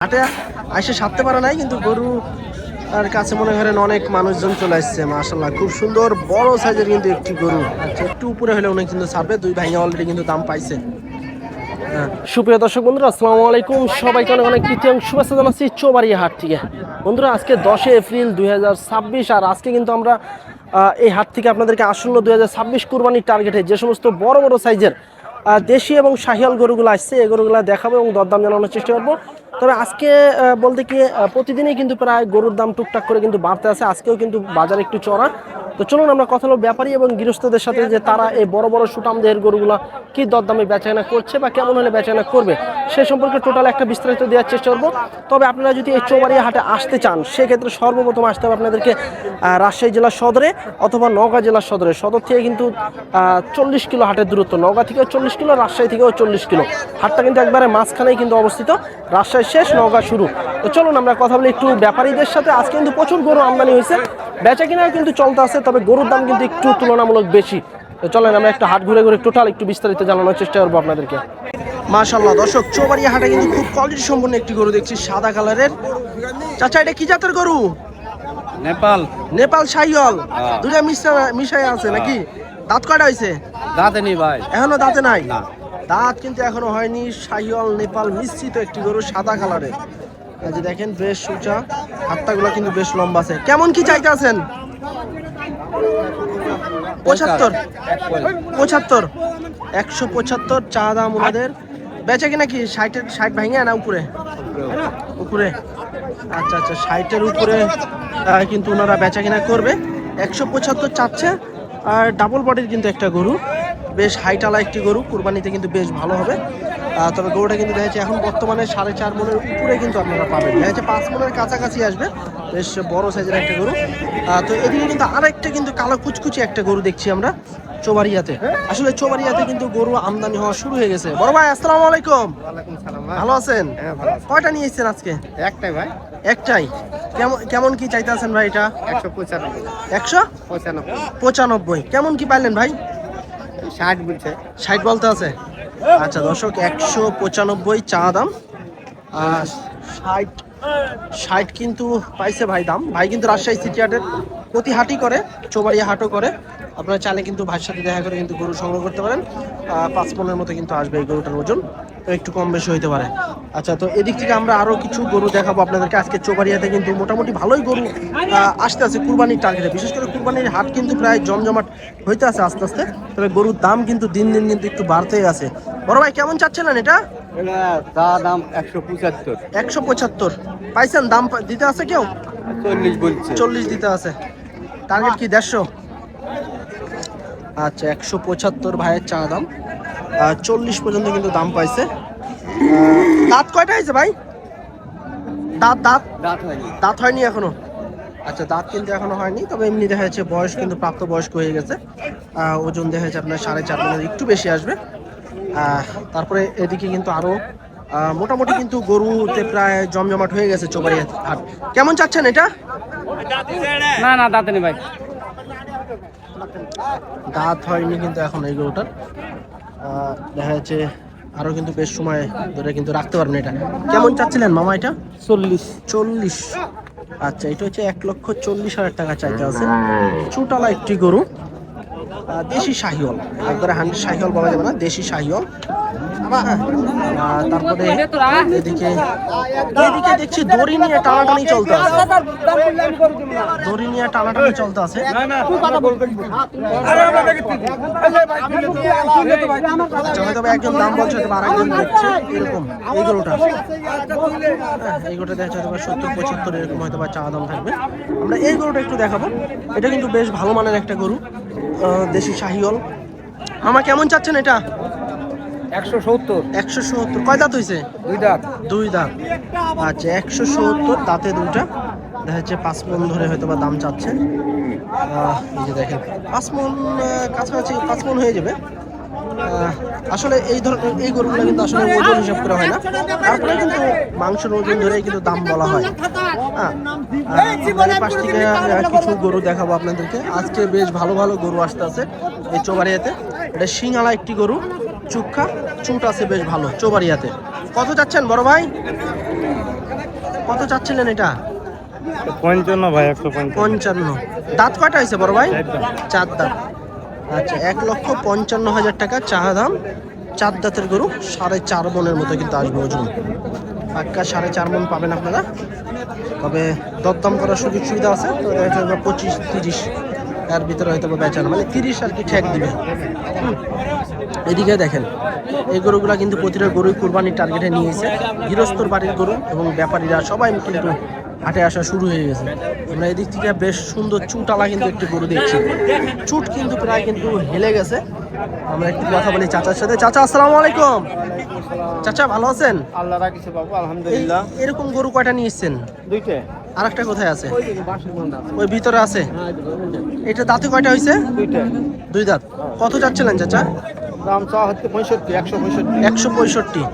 হাটে এসে সারতে পারে নাই, কিন্তু গরু আর কাছে মনে করেন অনেক মানুষজন চলে আসছে। মাশাআল্লাহ খুব সুন্দর বড় সাইজের কিন্তু একটি গরু। আচ্ছা, একটু উপরে হলে উনি কিন্তু ছাড়বে। দুই ভাইয়া অলরেডি কিন্তু দাম পাইছে। সুপ্রিয় দর্শক বন্ধুরা, আসসালামু আলাইকুম। সবাইকে অনেক অনেক প্রীতি এবং শুভেচ্ছা জানাচ্ছি চৌবাড়িয়া হাট থেকে। বন্ধুরা, আজকে 10 এপ্রিল 2026, আর আজকে কিন্তু আমরা এই হাট থেকে আপনাদেরকে আসন্ন 2026 কুরবানির টার্গেটে যে সমস্ত বড় বড় সাইজের দেশি এবং শাহিয়াল গরুগুলো আসছে, এই গরুগুলো দেখাবো এবং দরদাম জানানোর চেষ্টা করবো। তবে আজকে বলতে কি প্রতিদিনই কিন্তু প্রায় গরুর দাম টুকটাক করে কিন্তু বাড়তে আছে। আজকেও কিন্তু বাজার একটু চড়া। তো চলুন আমরা কথা হলো ব্যাপারী এবং গৃহস্থদের সাথে, যে তারা এই বড় বড় সুটাম দেহের গরুগুলো কি দরদামে বেচাকেনা করছে বা কেমন হলে বেচাকেনা করবে সে সম্পর্কে টোটাল একটা বিস্তারিত দেওয়ার চেষ্টা করবো। তবে আপনারা যদি এই চৌবাড়িয়া হাটে আসতে চান, সেক্ষেত্রে সর্বপ্রথম আসতে হবে আপনাদেরকে রাজশাহী জেলার সদরে অথবা নওগাঁ জেলার সদরে। সদর থেকে কিন্তু 40 কিলো হাটের দূরত্ব, নওগাঁ থেকেও 40 কিলো, রাজশাহী থেকেও 40 কিলো। হাটটা কিন্তু একবারে মাঝখানেই কিন্তু অবস্থিত, রাজশাহী শেষ নওগাঁ শুরু। তো চলুন আমরা কথা বলি একটু ব্যাপারীদের সাথে। আজকে কিন্তু প্রচুর গরু আমদানি হয়েছে, বেচা কিনাও কিন্তু চলতে আছে, তবে গরুর দাম কিন্তু একটু তুলনামূলক বেশি। তো চলেন আমরা একটা হাট ঘুরে ঘুরে টোটাল একটু বিস্তারিত জানানোর চেষ্টা করবো আপনাদেরকে। মাশাআল্লাহ দর্শক, চৌবাড়িয়া হাটে কিন্তু খুব কোয়ালিটি সম্পন্ন একটি গরু দেখছি, সাদা কালারের। চাচা, এটা কি জাতের গরু? নেপাল নেপাল শাহিওয়াল। দুটা মিশাই আছে নাকি? দাঁত কয়টা হয়েছে? দাঁতে নেই ভাই, এখনো দাঁতে নাই। না। দাঁত কিন্তু এখনো হয়নি। শাহিওয়াল নেপাল মিশ্রিত একটি গরু, সাদা কালারের। এই যে দেখেন, বেশ উঁচা, হাতটাগুলো কিন্তু বেশ লম্বা আছে। কেমন কি চাইতে আছেন? 75 175 চা দাম ওনাদের। বেচে কিনা কি 60 ভাঙে না উপরে? উপরে। আচ্ছা আচ্ছা, 60-এর উপরে কিন্তু ওনারা বেচা কিনা করবে। 175 চাচ্ছে। আর ডাবল বডির কিন্তু একটা গরু, বেশ হাইটালা একটি গরু, কুরবানিতে কিন্তু বেশ ভালো হবে। তবে গরুটা কিন্তু দেখা যাচ্ছে এখন বর্তমানে 4.5 মনের উপরে কিন্তু আপনারা পাবেন। দেখা যাচ্ছে 5 মনের কাছাকাছি আসবে, বেশ বড় সাইজের একটা গরু। তো এদিকে কিন্তু আরেকটা কিন্তু কালো কুচকুচি একটা গরু দেখছি আমরা চৌবাড়িয়াতে। আসলে চৌবাড়িয়াতে কিন্তু গরু আমদানি হওয়া শুরু হয়ে গেছে। বড় ভাই, আসসালামু আলাইকুম। ওয়ালাইকুম সালাম ভাই। ভালো আছেন? হ্যাঁ, ভালো আছি। কয়টা নিয়ে এসেছেন আজকে? একটাই ভাই, একটাই। কেমন কি চাইতে আছেন ভাই এটা? 195 195। কেমন কি পাইলেন ভাই? 60 বলছে। 60 বলতে আছে। আচ্ছা দর্শক, 195 চা দাম। 60 কিন্তু পাইছে ভাই দাম। ভাই কিন্তু রাজশাহী সিটি হাটের প্রতি হাটই করে, চৌবাড়িয়া হাটও করে। আপনারা চাইলে কিন্তু ভাইয়ের সাথে দেখা করে কিন্তু গরু সংগ্রহ করতে পারেন। 5 মনের মতো কিন্তু আসবে এই গরুটার ওজন, তো একটু কম বেশি হইতে পারে। আচ্ছা, তো এদিক থেকে আমরা আরো কিছু গরু দেখাবো আপনাদেরকে। আজকে চৌবাড়িয়াতে কিন্তু মোটামুটি ভালোই গরু আসতে আছে কুরবানির টার্গেটে। বিশেষ করে কুরবানির হাট কিন্তু প্রায় জমজমাট হইতে আছে আস্তে আস্তে। তবে গরুর দাম কিন্তু দিন দিন কিন্তু একটু বাড়তেই আছে। বড় ভাই, কেমন চাচ্ছিলেন এটা? এটা দাম 175। 175 পাইছেন? দাম দিতে আছে কেউ? 40 বলছে। 40 দিতে আছে। টার্গেট কি 150? আচ্ছা, 175 ভাইয়ের চা দাম। 40 পর্যন্ত কিন্তু দাম পাইছে। দাঁত কয়টা হয়েছে ভাই? দাঁত দাঁত হয়নি এখনো? আচ্ছা, দাঁত কিন্তু এখনো হয়নি, তবে এমনি দেখা যাচ্ছে বয়স কিন্তু প্রাপ্ত বয়স্ক হয়ে গেছে। ওজন দেখা যাচ্ছে আপনার 4.5 মনের একটু বেশি আসবে। তারপরে এদিকে কিন্তু আরো মোটামুটি কিন্তু গরুতে প্রায় জমজমাট হয়ে গেছে চৌবাড়িয়া হাট। কেমন চাচ্ছেন এটা? না দাঁতে নেই ভাই, দাঁত হয়নি কিন্তু এখন এই গরুটার। দেখা যাচ্ছে আরো কিন্তু বেশ সময় ধরে কিন্তু রাখতে পারবেন। এটা কেমন চাচ্ছিলেন মামা এটা? 40। আচ্ছা, এটা হচ্ছে 1,40,000 টাকা চাইতে আছে। চুটালা একটি গরু, দেশি শাহিওয়াল, একবারে 100 শাহিওয়াল বলা যাবে না, দেশি শাহিওয়াল। তারপরে এদিকে দেখছি দড়ি নিয়ে টানাটানি চলতে আছে। হয়তো একজন দাম বলছে, আরেকজন দেখছে এরকম। এই গরুটা দেখছে হয়তো 70-75 এরকম হয়তো বা চা দাম থাকবে। আমরা এই গরুটা একটু দেখাবো। এটা কিন্তু বেশ ভালো মানের একটা গরু, দেশি শাহিওয়াল। মামা, কেমন চাচ্ছেন এটা? 170। কয় দাঁত হয়েছে? 2 দাঁত। আচ্ছা, 170 দাঁতে 2টা। দেখা যাচ্ছে 5 মন ধরে হয়তো বা দাম চাচ্ছে। এই যে দেখেন, 5 মন কাছাকাছি 5 মন হয়ে যাবে। আসলে এই ধরনের এই গরুগুলো কিন্তু আসলে ওজন হিসাব করা হয় না, তারপরে কিন্তু মাংসের ওজন ধরে কিন্তু দাম বলা হয়। পাশ থেকে কিছু গরু দেখাবো আপনাদেরকে। আজকে বেশ ভালো ভালো গরু আসতে আছে এই চৌবাড়িয়াতে। এটা সিংহালা একটি গরু, চুট আছে বেশ ভালো চৌবাড়িয়াতে। কত যাচ্ছেন বড় ভাই? কত চাচ্ছিলেন এটা? 55 ভাই, 155। 55। দাঁত কয়টা হয়েছে বড় ভাই? 4 দাঁত। আচ্ছা, 1,55,000 টাকা চা দাম। 4 দাঁতের গরু, 4.5 মনের মতো কিন্তু আসবে ওজন। পাক্কা 4.5 মন পাবেন আপনারা। তবে দরদাম করার সুযোগ সুবিধা আছে। তো দেখা যাবে 25-30 এর ভিতরে হয়তো বেচানো, মানে 30 আর কি ঠেক দিবে। এদিকে দেখেন, এই গরুগুলা কিন্তু প্রতিটা গরুই কুরবানির টার্গেটে নিয়েছে। গৃহস্থর বাড়ির গরু এবং ব্যাপারীরা সবাই কিন্তু হাটে আসা শুরু হয়ে গেছে। আমরা এদিক থেকে বেশ সুন্দর চুটালা কিন্তু একটি গরু দেখছি। চুট কিন্তু প্রায় কিন্তু হেলে গেছে। আমরা একটু কথা বলি চাচার সাথে। চাচা, আসসালামু আলাইকুম। চাচা, ভালো আছেন? আল্লাহ রাখিছে বাবু, আলহামদুলিল্লাহ। এরকম গরু কয়টা নিয়ে এসছেন? 2টা। আরেকটা কোথায় আছে? ওই দিকে বাসের মধ্যে আছে। ওই ভিতরে আছে। এটা দাঁতে কয়টা হয়েছে? 2টা। 2 দাঁত। কত চাচ্ছিলেন চাচা? দাম চা হচ্ছে 65, 165। 165।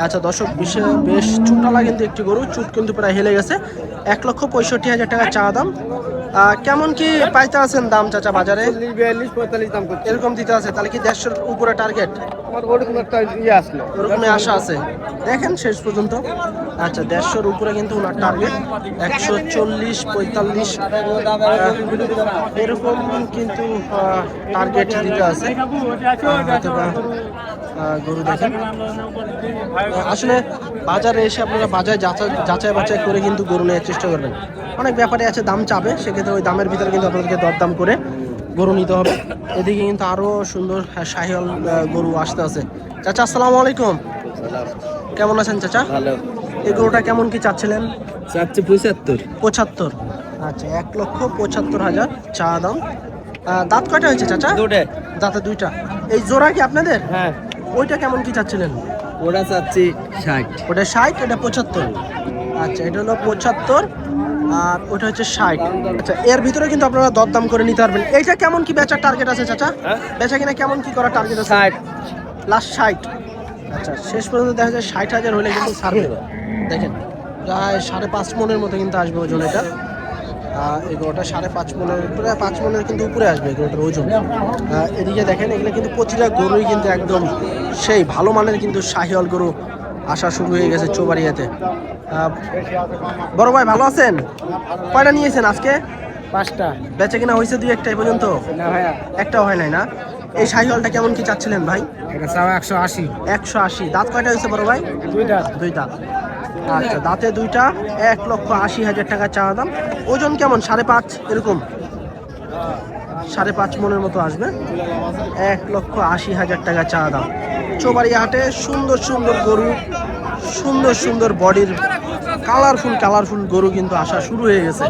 আচ্ছা দর্শক, বেশ চুটালা কিন্তু একটি গরু, চুট কিন্তু প্রায় হেলে গেছে। 1,65,000 টাকা চা দাম। কেমন কি পাইতে আছেন দাম চাচা বাজারে? 40, 42, 45 দাম করছে। এরকম দিতে আছে, তাহলে কি 150-র উপরে টার্গেট? আমার ওরকম একটা আসলো। ওরকমই আশা আছে, দেখেন শেষ পর্যন্ত। আচ্ছা, 150-র উপরে কিন্তু ওনার টার্গেট। 140, 45 এরকম কিন্তু টার্গেট দিতে আছে। হয়তো বা গরু দেখেন। আসলে বাজারে এসে আপনারা বাজারে যাচাই বাছাই করে কিন্তু গরু নেওয়ার চেষ্টা করবেন। অনেক ব্যাপারে আছে দাম চাবে, সেক্ষেত্রে ওই দামের ভিতরে কিন্তু আপনাদেরকে দরদাম করে গরু নিতে হবে। এদিকে কিন্তু আরো সুন্দর শাহিওয়াল গরু আসতে আছে। চাচা, আসসালামু আলাইকুম। কেমন আছেন চাচা? ভালো। এই গরুটা কেমন কি চাচ্ছিলেন? চাচ্ছে 75। 75। আচ্ছা, 1,75,000 চা দাম। দাঁত কয়টা হয়েছে চাচা? 2টা। দাঁতে 2টা। এই জোড়া কি আপনাদের? হ্যাঁ। ওইটা কেমন কি চাচ্ছিলেন? ওটা চাচ্ছি 60। ওটা 60, এটা 75। আচ্ছা, এটা হলো 75 আর ওটা হচ্ছে 60। আচ্ছা, এর ভিতরে কিন্তু আপনারা দরদাম করে নিতে পারবেন। এইটা কেমন কি বেচার টার্গেট আছে চাচা? হ্যাঁ? বেচা কিনা কেমন কি করার টার্গেট আছে? 60। লাস্ট 60। আচ্ছা, শেষ পর্যন্ত দেখা যায় 60,000 হলে কিন্তু ছাড়বে। দেখেন, প্রায় 5.5 মনের মতো কিন্তু আসবে ওজন এটা। এগুলোটা 5.5 মনের, প্রায় 5 মনের কিন্তু উপরে আসবে এগুলোটার ওজন। এদিকে দেখেন, এগুলো কিন্তু প্রতিটা গরুই কিন্তু একদম সেই ভালো মানের কিন্তু শাহিওয়াল গরু আসা শুরু হয়ে গেছে চৌবাড়িয়াতে। বড় ভাই, ভালো আছেন? কয়টা নিয়েছেন আজকে? 5টা। বেচে কিনা হয়েছে 2-1 এই পর্যন্ত? না ভাইয়া, একটাও হয় নাই না? এই শাহিওয়ালটা কেমন কি চাচ্ছিলেন ভাই? এটা চাও 180। 180। দাঁত কয়টা হয়েছে বড় ভাই? 2টা। 2 দাঁত। আচ্ছা, দাঁতে 2টা। 1,80,000 টাকা চা দাম। ওজন কেমন? 5.5 এরকম? 5.5 মনের মতো আসবে। 1,80,000 টাকা চা দাম। চৌবাড়িয়া হাটে সুন্দর সুন্দর গরু, সুন্দর সুন্দর বডির কালারফুল গরু কিন্তু আসা শুরু হয়ে গেছে।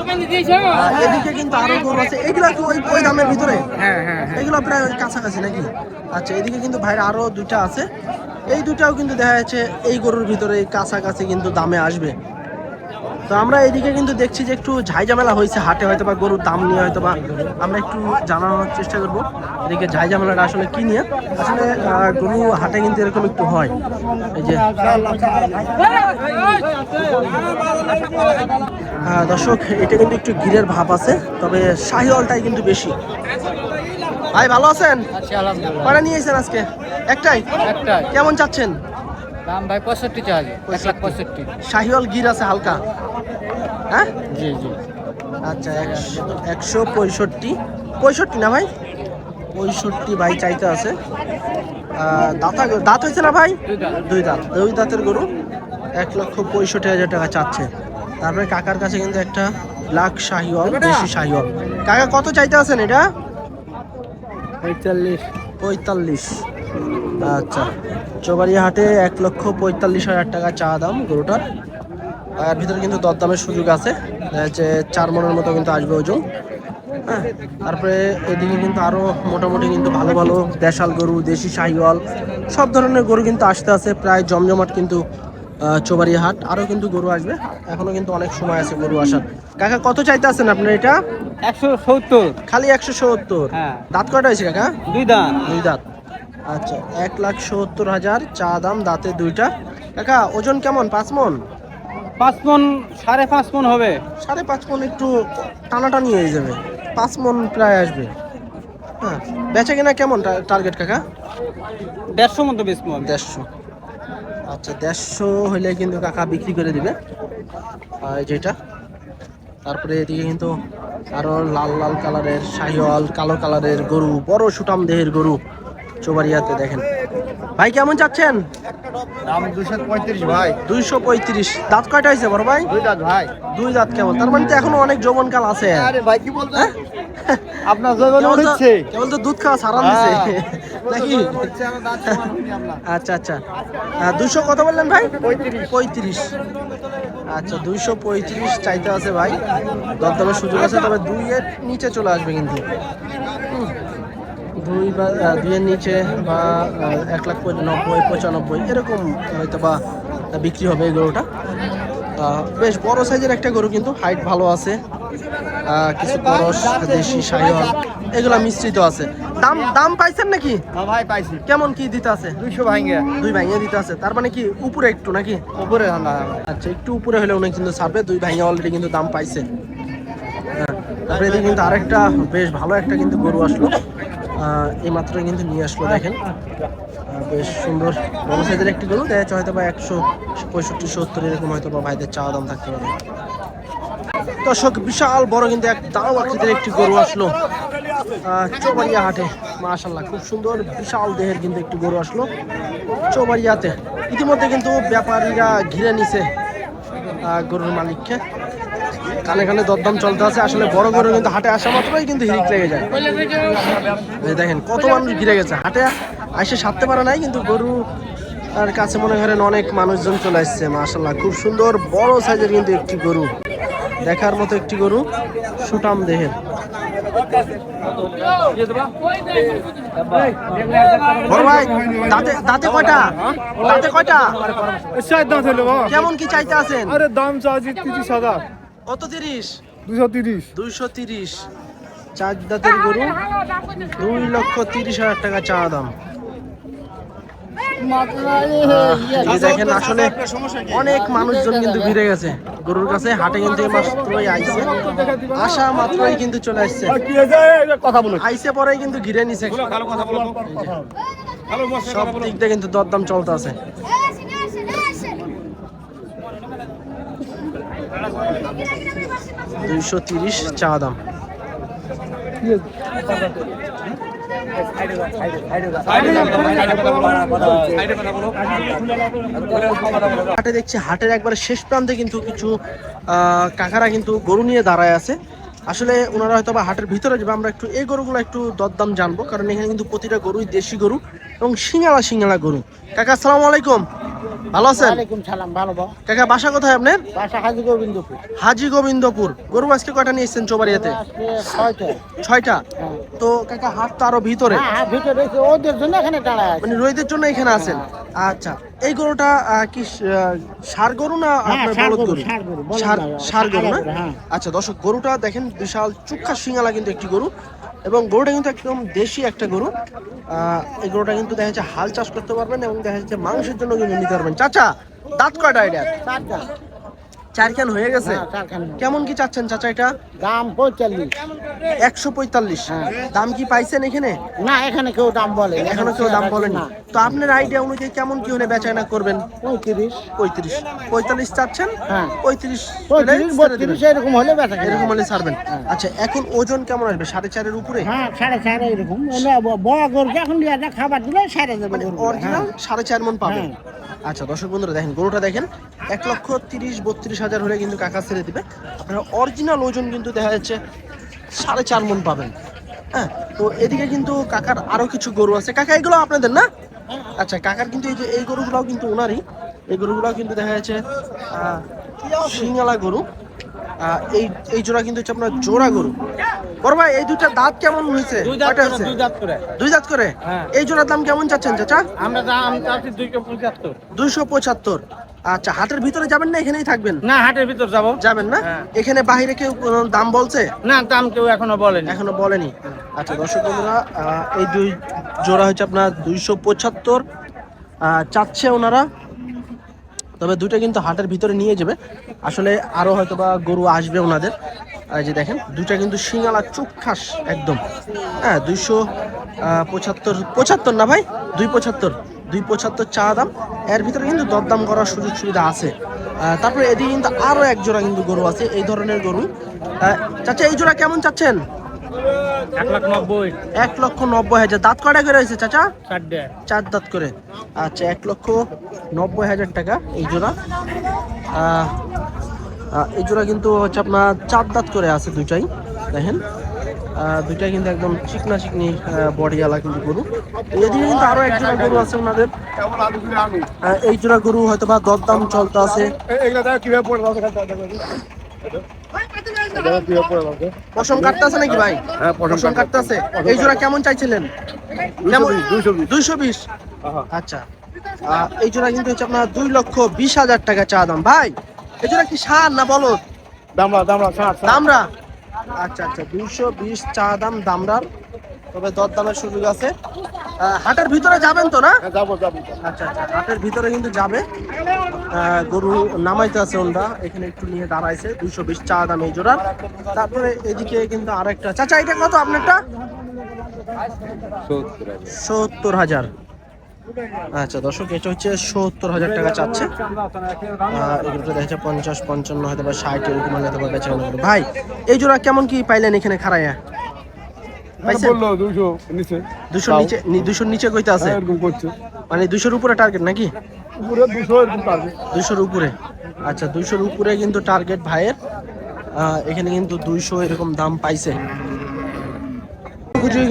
এদিকে কিন্তু আরো গরু আছে। এগুলা কি ওই দামের ভিতরে? হ্যাঁ হ্যাঁ। এগুলো প্রায় ওই কাছাকাছি নাকি? আচ্ছা, এদিকে কিন্তু ভাইরা আরো 2টা আছে। এই 2টাও কিন্তু দেখা যাচ্ছে এই গরুর ভিতরে কাছাকাছি কিন্তু দামে আসবে। তো আমরা এদিকে কিন্তু দেখছি যে একটু ঝাইঝামেলা হয়েছে হাটে, হয়তো বা গরুর দাম নিয়ে হয়তো বা আমরা একটু জানানোর চেষ্টা করবো এদিকে ঝাইঝামেলাটা আসলে কি নিয়ে। আসলে গরু হাটে কিন্তু এরকম একটু হয়। এই যে দর্শক, এটা কিন্তু একটু গিরের ভাব আছে, তবে শাহিওয়ালটাই কিন্তু বেশি। ভাই, ভালো আছেন? আলহামদুলিল্লাহ। কয়টা নিয়েছেন আজকে? একটাই? একটাই। কেমন চাচ্ছেন? দাম ভাই 65 চাই। 165। শাহিওয়াল গির আছে হালকা, হ্যাঁ? জি জি। আচ্ছা, 165। 65 না ভাই? 65 ভাই চাইতে আছে। দাঁত হয়েছে না ভাই? 2 দাঁত। 2 দাঁতের গরু 1,65,000 টাকা চাচ্ছে। তারপরে কাকার কাছে কিন্তু একটা ব্ল্যাক শাহিওয়াল, দেশি শাহিওয়াল। কাকা কত চাইতে আছেন এটা? 45। 45। আচ্ছা, চৌবাড়িয়া হাটে 1,45,000 টাকা চা দাম গরুটার। এর ভিতরে কিন্তু দরদামের সুযোগ আছে, যে 4 মনের মতো কিন্তু আসবে ওজন। হ্যাঁ, তারপরে এদিকে কিন্তু আরো মোটামুটি কিন্তু ভালো ভালো দেশাল গরু, দেশি শাহিওয়াল সব ধরনের গরু কিন্তু আসতে আছে। প্রায় জমজমাট কিন্তু চৌবাড়িয়া হাট। আরো কিন্তু গরু আসবে, এখনো কিন্তু অনেক সময় আছে গরু আসার। কাকা কত চাইতে আছেন আপনার এটা? 170। খালি 170? হ্যাঁ। দাঁত কয়টা হয়েছে কাকা? 2 দাম। 2 দাঁত। আচ্ছা, 1,70,000 চা দাম, দাঁতে 2টা। কাকা ওজন কেমন? 5 মন? 5 মন, 5.5 মন হবে। 5.5 মন একটু টানাটানি হয়ে যাবে। 5 মন প্রায় আসবে। হ্যাঁ, বেচা কিনা কেমন টার্গেট কাকা? 150 মতো বেচবো আমি। 150। আচ্ছা, 150 হলে কিন্তু কাকা বিক্রি করে দিবে। যেটা, তারপরে এদিকে কিন্তু আরো লাল লাল কালারের শাহিওয়াল, কালো কালারের গরু, বড় সুটাম দেহের গরু চৌবাড়িয়াতে দেখেন। ভাই কেমন চাচ্ছেন? দাম 235 ভাই। 235। দাঁত কয়টা হয়েছে বড় ভাই? 2 দাঁত ভাই। 2 দাঁত। কেমন, তার মানে তো এখনো অনেক যৌবন কাল আছে। আরে ভাই কি বলছেন? আপনার জয়বন উঠছে। কেবল তো দুধ খাওয়া সারান দিছে নাকি? আমার দাঁত সমান হয়নি আপনার। আচ্ছা আচ্ছা। 200 কত বললেন ভাই? 35। 35। আচ্ছা 235 চাইতে আছে ভাই, দরদামের সুযোগ আছে, তবে 2 এর নিচে চলে আসবে কিন্তু। 2 এর নিচে বা 1,90,95 এরকম হয়তো বা বিক্রি হবে এই গরুটা। বেশ বড় সাইজের একটা গরু, কিন্তু হাইট ভালো আছে, কিছু করস দেশি শাহিওয়াল এগুলা মিশ্রিত আছে। দাম দাম পাইছেন নাকি? হ্যাঁ ভাই পাইছি। কেমন কি দিতে আছে? 200 ভাঙিয়া। 2 ভাঙিয়ে দিতে আছে, তার মানে কি উপরে একটু নাকি? উপরে না। আচ্ছা একটু উপরে হলে উনি কিন্তু ছাড়বে। 2 ভাঙিয়ে অলরেডি কিন্তু দাম পাইছে। তারপরে এদিকে কিন্তু আরেকটা বেশ ভালো একটা কিন্তু গরু আসলো, এই মাত্রই কিন্তু নিয়ে আসলো দেখেন। বেশ সুন্দর বড় সাইজের একটি গরু, দেখা যাচ্ছে হয়তো বা 165-70 এরকম হয়তো বা ভাইদের চাওয়া দাম থাকতে পারে। দর্শক বিশাল বড় কিন্তু এক দাও আকৃতির একটি গরু আসলো চৌবাড়িয়া হাটে। মাশাআল্লাহ খুব সুন্দর বিশাল দেহের কিন্তু একটি গরু আসলো চৌবাড়িয়াতে। ইতিমধ্যে কিন্তু ব্যাপারীরা ঘিরে নিছে গরুর মালিককে, কানে কানে দরদাম চলতে আছে। আসলে বড় গরু কিন্তু হাটে আসা মাত্রই কিন্তু হিরিক লেগে যায়। দেখেন কত মানুষ ঘিরে গেছে, হাটে এসে সারতে পারে নাই, কিন্তু গরু আর কাছে মনে করেন অনেক মানুষজন চলে আসছে। মাশাআল্লাহ খুব সুন্দর বড় সাইজের কিন্তু একটি গরু, দেখার মতো একটি গরু, সুটাম দেহের। বড় ভাই দাঁতে দাঁতে কয়টা? দাঁতে কয়টা? কেমন কি চাইতে আছেন? আরে দাম চাচ্ছি 30,000। কত? 30? 230। 230। 4 দাঁতের গরু, 2,30,000 টাকা চা দাম। এই দেখেন আসলে অনেক মানুষজন কিন্তু ভিড়ে গেছে গরুর কাছে। হাটে কিন্তু এই মাত্রই আইছে, আসা মাত্রই কিন্তু চলে আসছে, আইসে পরেই কিন্তু ঘিরে নিছে। সব দিক দিয়ে কিন্তু দরদাম চলতে আছে। $230 চা দাম। হাটে দেখছি হাটের একবারে শেষ প্রান্তে কিন্তু কিছু কাকারা কিন্তু গরু নিয়ে দাঁড়ায় আছে। আসলে ওনারা হয়তো বা হাটের ভিতরে যাবে, আমরা একটু এই গরুগুলো একটু দরদাম জানবো, কারণ এখানে কিন্তু প্রতিটা গরুই দেশি গরু এবং সিঙ্গালা সিঙ্গালা গরু। কাকা আসসালামু আলাইকুম, ভালো আছেন? ওয়ালাইকুম সালাম, ভালো বাবা। কাকা বাসা কোথায় আপনার? বাসা হাজী গোবিন্দপুর। হাজী গোবিন্দপুর। গরু আজকে কয়টা নিয়ে এসেছেন চৌবাড়িয়াতে? আজকে 6টা। 6টা। তো কাকা হাট তো আরো ভিতরে, হ্যাঁ ভিতরে রেখে ওদের জন্য এখানে দাঁড়ায় আছে। মানে রোদের জন্য এখানে আছেন। আচ্ছা এই গরুটা কি ষাঁড় গরু না আপনার বলদ গরু? ষাঁড় গরু না? আচ্ছা দর্শক গরুটা দেখেন বিশাল চুক্ষা সিঙ্গালা কিন্তু একটি গরু, এবং গরুটা কিন্তু একদম দেশি একটা গরু। এই গরুটা কিন্তু দেখা যাচ্ছে হাল চাষ করতে পারবেন এবং দেখা যাচ্ছে মাংসের জন্য কিন্তু নিতে পারবেন। চাচা দাঁত কয়টা এটা? 4 খান হয়ে গেছে। কেমন কি চাচ্ছেন চাচা এটা? দাম 45। 145। দাম কি পাইছেন এখানে? না এখানে কেউ দাম বলে না। এখনো কেউ দাম বলেনি। তো আপনার আইডিয়া অনুযায়ী কেমন কি হলে বেচাকেনা করবেন? 35। 45 চাচ্ছেন? হ্যাঁ 35 32 এরকম হলে বেচা কেনা। এরকম হলে ছাড়বেন। আচ্ছা এখন ওজন কেমন আসবে? 4.5 এর উপরে? হ্যাঁ 4.5 এরকম। বড় গরু এখন লিয়া যা খাবার দিলে সারে যাবে। মানে অরিজিনাল 4.5 মণ পাবেন। আচ্ছা দর্শক বন্ধুরা দেখেন গরুটা দেখেন, 1,30,32,000 হলে কিন্তু কাকা ছেড়ে দিবে। আপনারা অরিজিনাল ওজন কিন্তু দেখা যাচ্ছে 4.5 মণ পাবেন। হ্যাঁ তো এদিকে কিন্তু কাকার আরো কিছু গরু আছে। কাকা এগুলো আপনাদের না? আচ্ছা কাকার কিন্তু এই যে এই গরুগুলাও কিন্তু ওনারই। এই গরুগুলাও কিন্তু দেখা যাচ্ছে সিঙ্গালা গরু। এই জোড়া কিন্তু হচ্ছে আপনার জোড়া গরু। বড় ভাই এই দুইটা দাঁত কেমন হয়েছে? কয়টা হয়েছে? 2 দাঁত করে। 2 দাঁত করে। এই জোড়ার দাম কেমন চাচ্ছেন চাচা? আমরা দাম চাচ্ছি 275। 275। আচ্ছা হাটের ভিতরে যাবেন না এখানেই থাকবেন? না হাটের ভিতর যাব। যাবেন না? এখানে বাইরে কেউ কোনো দাম বলছে? না দাম কেউ এখনো বলেনি। এখনো বলেনি। আচ্ছা দর্শক বন্ধুরা এই 2 জোড়া হচ্ছে আপনার 275 চাচ্ছে ওনারা। তবে দুটো কিন্তু হাটের ভিতরে নিয়ে যাবে, আসলে আরো হয়তো বা গরু আসবে ওনাদের। এই যে দেখেন দুটা কিন্তু সিঙ্গালা চুক্ষাস একদম। হ্যাঁ 275 না ভাই, 275 চা দাম। এর ভিতরে কিন্তু দরদাম করার সুযোগ সুবিধা আছে। তারপরে এদিকে কিন্তু আরো এক জোড়া কিন্তু গরু আছে এই ধরনের গরু। চাচা এই জোড়া কেমন চাচ্ছেন? 1,90,000 1,90,000। দাঁত কয়টা করে হয়েছে চাচা? 4 চার দাঁত করে। আচ্ছা 1,90,000 টাকা এই জোড়া। এই জোড়া কিন্তু হচ্ছে আপনার চার দাঁত করে আছে দুইটাই, দেখেন দুইটাই কিন্তু একদম চিকনা চিকনি বডিওয়ালা কিন্তু গরু। এদিকে কিন্তু আরো এক জোড়া গরু আছে ওনাদের। এই জোড়া গরু হয়তো বা দরদাম চলতে আছে। পশম কাটতে আছে নাকি ভাই? পশম কাটতে আছে। এই জোড়া কেমন চাইছিলেন? 220। আচ্ছা এই জোড়া কিন্তু হচ্ছে আপনার 2,20,000 টাকা চা দাম। ভাই এই জোড়া কি সার না বলদ? দামরা। আচ্ছা আচ্ছা 220 চা দাম দামরার, তবে দরদামের সুযোগ আছে। হাটের ভিতরে যাবেন তো না? আচ্ছা আচ্ছা হাটের ভিতরে কিন্তু যাবে। গরু নামাইতে আছে ওনরা, এখানে একটু নিয়ে দাঁড়াইছে। 220 চা দাম এই জোড়ার। তারপরে এদিকে কিন্তু আরেকটা। চাচা এটা কত আপনারটা? 70,000। আচ্ছা দর্শক এটা হচ্ছে 70,000 টাকা চাচ্ছে। এগুলো দেখছে 50, 55 হয়তো বা 60 এরকম হয়তো বা বেচা কেনা করবে। ভাই এই জোড়া কেমন কি পাইলেন এখানে খাড়াইয়া? পাইছেন 200 নিচে কইতে আছে, মানে 200-র উপরে টার্গেট নাকি? 200-র উপরে। আচ্ছা 200-র উপরে কিন্তু টার্গেট ভাইয়ের। এখানে কিন্তু 200 এরকম দাম পাইছে।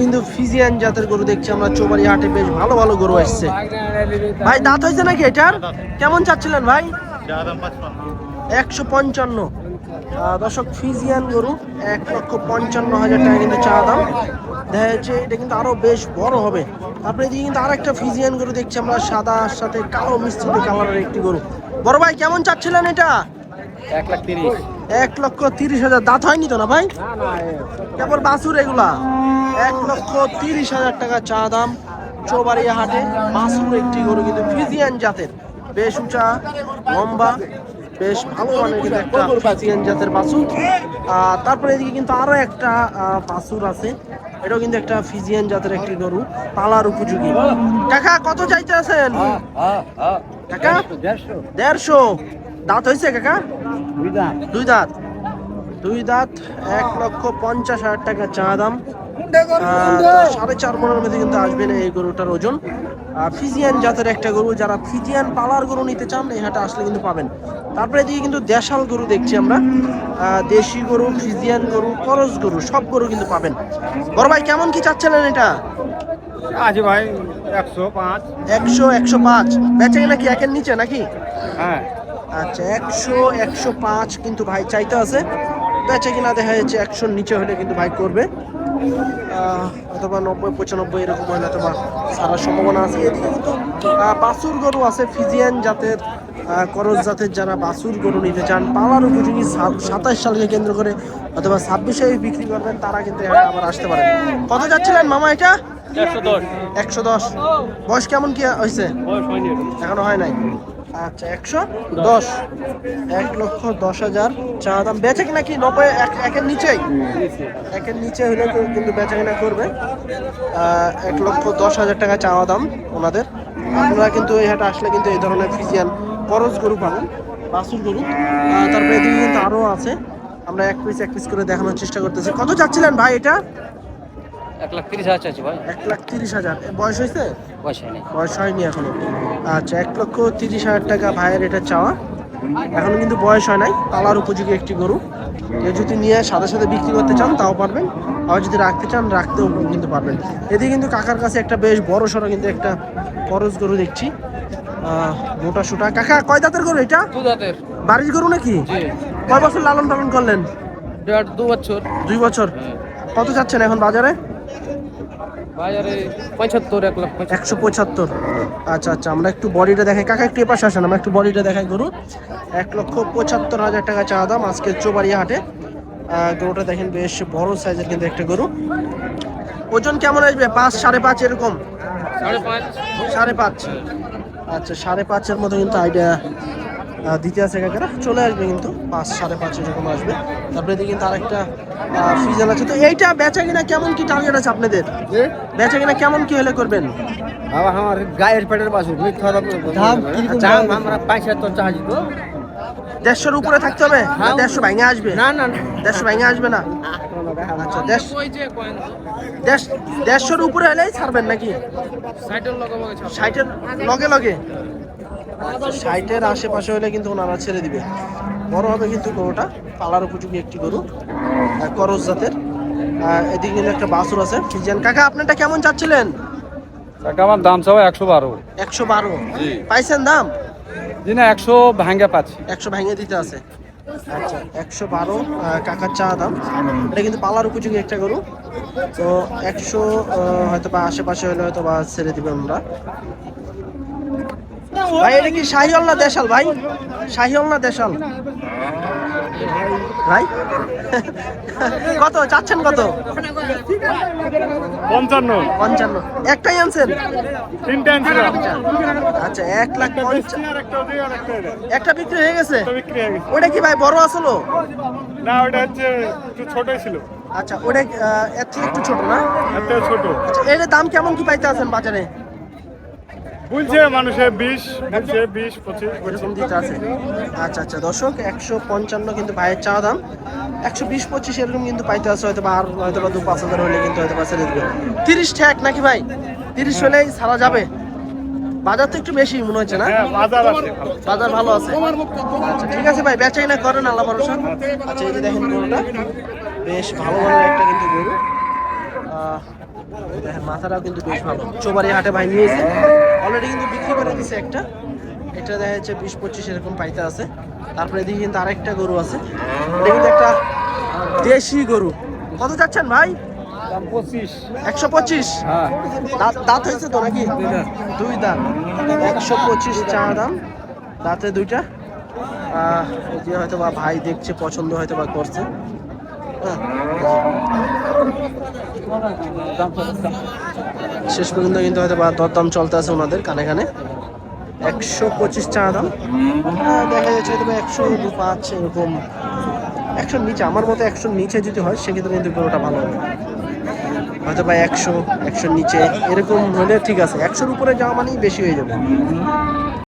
কিন্তু ফিজিয়ান জাতের গরু দেখছি আমরা চৌবাড়ি হাটে, বেশ ভালো ভালো গরু আসছে। ভাই দাঁত হয়েছে নাকি এটার? কেমন চাচ্ছিলেন ভাই? 155। দর্শক ফিজিয়ান গরু 1,55,000 টাকা কিন্তু চা দাম। দেখা যাচ্ছে এটা কিন্তু আরো বেশ বড় হবে। তারপরে এদিকে কিন্তু আরেকটা ফিজিয়ান গরু দেখছি আমরা, সাদার সাথে কালো মিশ্রিত কালারের একটি গরু। বড় ভাই কেমন চাচ্ছিলেন এটা? 1,30,000। দাঁত হয়নি তো না ভাই? কেবল বাছুর এগুলা। 1,30,000 টাকা চা দাম চৌবাড়িয়া হাটে। বাছুর একটি গরু কিন্তু ফিজিয়ান জাতের, বেশ উঁচা লম্বা, বেশ ভালো মানের কিন্তু একটা ফিজিয়ান জাতের বাছুর। তারপরে এদিকে কিন্তু আরো একটা বাছুর আছে, এটাও কিন্তু একটা ফিজিয়ান জাতের একটি গরু, পালার উপযোগী। কাকা কত চাইতে আছেন? কাকা 150। দাঁত হয়েছে কাকা? দুই দাঁত। 1,50,000 টাকা চা দাম। 4.5 মনের মধ্যে কিন্তু আসবে না এই গরুটার ওজন। ফিজিয়ান জাতের একটা গরু, যারা ফিজিয়ান পালার গরু নিতে চান এই হাটে আসলে কিন্তু পাবেন। তারপরে এদিকে কিন্তু দেশাল গরু দেখছি আমরা, দেশি গরু, ফিজিয়ান গরু, করস গরু, সব গরু কিন্তু পাবেন। বড় ভাই কেমন কি চাচ্ছিলেন এটা? আছে ভাই 105। 105। বেচে কিনা কি একের নিচে নাকি? হ্যাঁ আচ্ছা 105 কিন্তু ভাই চাইতে আছে। বেচে কিনা দেখা যাচ্ছে 100-র নিচে হলে কিন্তু ভাই করবে, অথবা 90-95 এরকম হলে অথবা সারার সম্ভাবনা আছে। এদিকে কিন্তু বাছুর গরু আছে ফিজিয়ান জাতের, করস জাতের। যারা বাছুর গরু নিতে চান পালার উপযোগী 27 সালকে কেন্দ্র করে অথবা 26-এ বিক্রি করবেন, তারা কিন্তু আবার আসতে পারেন। কত যাচ্ছিলেন মামা এটা? 110। বয়স কেমন কি হয়েছে? এখনো হয় নাই। আচ্ছা 110। 1,10,000 চা দাম। বেচে কিনা কি 90 একের নিচেই? একের নিচে হলে কিন্তু বেচা কিনা করবে। 1,10,000 টাকা চাওয়া দাম ওনাদের। আপনারা কিন্তু এই হাটে আসলে কিন্তু এই ধরনের ফিজিয়ান করস গরু পাবেন, বাছুর গরু। তারপরে এদিকে কিন্তু আরো আছে, আমরা এক পিস করে দেখানোর চেষ্টা করতেছি। কত চাচ্ছিলেন ভাই এটা? 1,30,000 চাচ্ছি ভাই। 1,30,000। বয়স হয়েছে? বয়স হয়নি এখনো। আচ্ছা 1,30,000 টাকা ভাইয়ের এটা চাওয়া। এখনো কিন্তু বয়স হয় নাই, পালার উপযোগী একটি গরু। কেউ যদি নিয়ে সাথে সাথে বিক্রি করতে চান তাও পারবেন, আবার যদি রাখতে চান রাখতেও কিন্তু পারবেন। এদিকে কিন্তু কাকার কাছে একটা বেশ বড় সড়ো কিন্তু একটা খরচ গরু দেখছি, মোটা সোটা। কাকা কয় দাঁতের গরু এটা? 2 দাঁতের। বাড়ির গরু নাকি? কয় বছর লালন পালন করলেন? 2 বছর। 2 বছর। কত চাচ্ছেন এখন বাজারে? বাজারে 75, 175। আচ্ছা আচ্ছা আমরা একটু বডিটা দেখাই। কাকা একটু এপাশে আসেন, আমরা একটু বডিটা দেখাই গরু। 1,75,000 টাকা চা দাম আজকে চৌবাড়িয়া হাটে। গরুটা দেখেন বেশ বড় সাইজের কিন্তু একটা গরু। ওজন কেমন আসবে? 5, 5.5 এরকম? 5.5। আচ্ছা 5.5-এর মতো কিন্তু আইডিয়া দিতে আছে কাকারা। চলে আসবে কিন্তু 5, 5.5 এরকম আসবে। তারপরে এদিকে কিন্তু আরেকটা ফিজাল আছে। তো এইটা বেচা কিনা কেমন কি টার্গেট আছে আপনাদের? বেচা কিনা কেমন কি হলে করবেন? আমার গায়ের পেটের বাছুর মিথ্যা দাম আমরা 75 চাচ্ছি তো 150-র উপরে থাকতে হবে, 150 ভাঙে আসবে? না না 150 ভাঙে আসবে না। আচ্ছা 150-র উপরে হলেই ছাড়বেন নাকি? 60-এর লগে লগে, 60-এর আশেপাশে হলে কিন্তু ওনারা ছেড়ে দিবে। বড় হবে কিন্তু গরুটা, পালার উপযোগী একটি গরু, করস জাতের। এদিকে কিন্তু একটা বাছুর আছে ফিজিয়ান। কাকা আপনারটা কেমন চাচ্ছিলেন? আমার দাম চাও 112। 112 জি। পাইছেন দাম? জি না, 100 ভাঙ্গা পাচ্ছি। 100 ভেঙে দিতে আছে। আচ্ছা 112 কাকার চা দাম। এটা কিন্তু পালার উপযোগী একটা গরু, তো 100 হয়তো বা আশেপাশে হলে হয়তো বা ছেড়ে দিবেন আমরা। ভাই এটা কি শাহিওয়াল না দেশাল ভাই? শাহিওয়াল না দেশাল ভাই? কত চাচ্ছেন কত? 55। 55। একটাই আনছেন? তিনটা আনছিল। আচ্ছা 1,50,000। আরেকটা ওই আরেকটা এটা। একটা বিক্রি হয়ে গেছে? বিক্রি হয়ে গেছে। ওটা কি ভাই বড় আসলো? না, ওটা হচ্ছে একটু ছোটই ছিল। আচ্ছা ওটা এর থেকে একটু ছোট না? একটা ছোট। আচ্ছা এর দাম কেমন কি পাইতে আছেন বাজারে? বলছে মানুষে 20, বলছে 20-25 এরকম দিতে আছে। আচ্ছা আচ্ছা দর্শক 155 কিন্তু ভাইয়ের চা দাম, 120-25 এরকম কিন্তু পাইতে আছে, হয়তো বা আর হয়তো বা 2-5 হাজার হলে কিন্তু হয়তো বা ছেড়ে দিবে। 30 ঠেক নাকি ভাই? 30 হলেই ছাড়া যাবে? বাজার তো একটু বেশি মনে হচ্ছে না? হ্যাঁ, বাজার আছে। বাজার ভালো আছে। আচ্ছা ঠিক আছে ভাই, বেচাই না করেন আল্লাহ ভরসা। আচ্ছা এই যে দেখেন গরুটা বেশ ভালো মানের একটা কিন্তু গরু। দেখেন মাথাটাও কিন্তু বেশ ভালো। চোবাড়ি হাটে ভাই নিয়েছে, অলরেডি কিন্তু বিক্রি করে দিছে একটা। এটা দেখা যাচ্ছে 20-25 এরকম পাইতে আছে। তারপরে এদিকে কিন্তু আরেকটা গরু আছে, এটা কিন্তু একটা দেশি গরু। কত যাচ্ছেন ভাই? দাম 25। 125। হ্যাঁ। দাঁত হয়েছে তো নাকি? দুই দাঁত। 125 চা দাম, দাঁতে দুইটা। এই যে হয়তো বা ভাই দেখছে, পছন্দ হয়তো বা করছে। হ্যাঁ। শেষ পর্যন্ত কিন্তু হয়তো বা দরদাম চলতে আছে ওনাদের কানে কানে। 125 চা দাম। দেখা যাচ্ছে হয়তো বা 102-105 এরকম, 100 নিচে। আমার মতে 100 নিচে যদি হয় সেক্ষেত্রে কিন্তু গরুটা ভালো হবে। হয়তো বা 100-100 নিচে এরকম হলে ঠিক আছে, 100-র উপরে যাওয়া মানেই বেশি হয়ে যাবে।